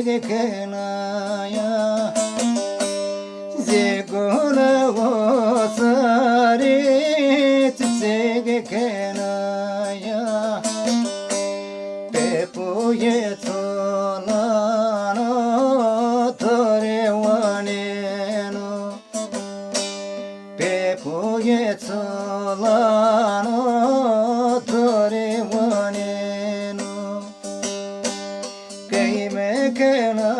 kenaya zegona gosari tseg kenaya pepuye tolano tore waneno pepuye tolano tore waneno kayme kena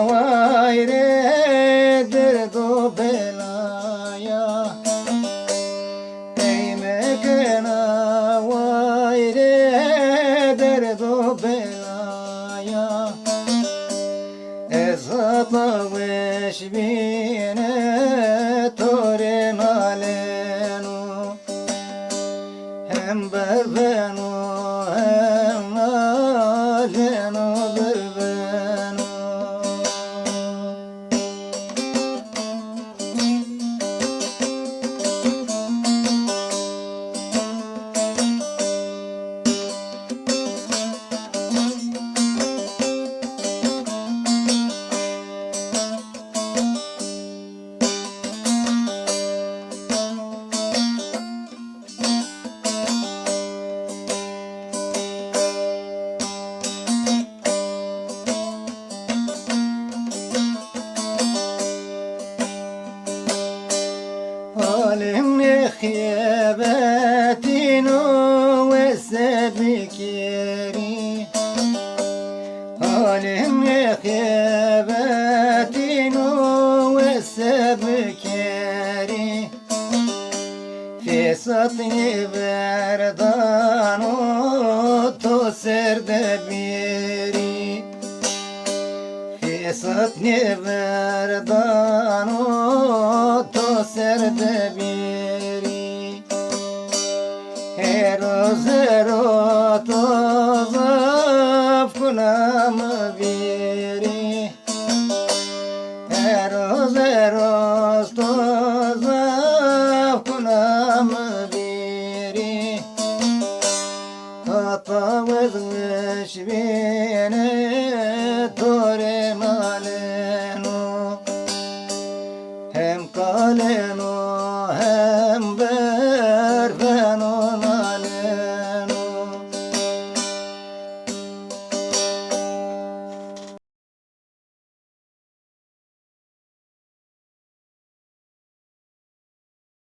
waire derdo belaya kayme kena waire derdo belaya ezata veşbine tore nalenu hem berbenu hem nalenu berbenu halim khiyabetinu ve sebikiri halim khiyabetinu ve sebikiri fi satni verdano to serde biri satni verdano to serde biri zero to zaf kunam biri zero to zaf kunam biri hata vezmiş beni tore malenu hem kalenu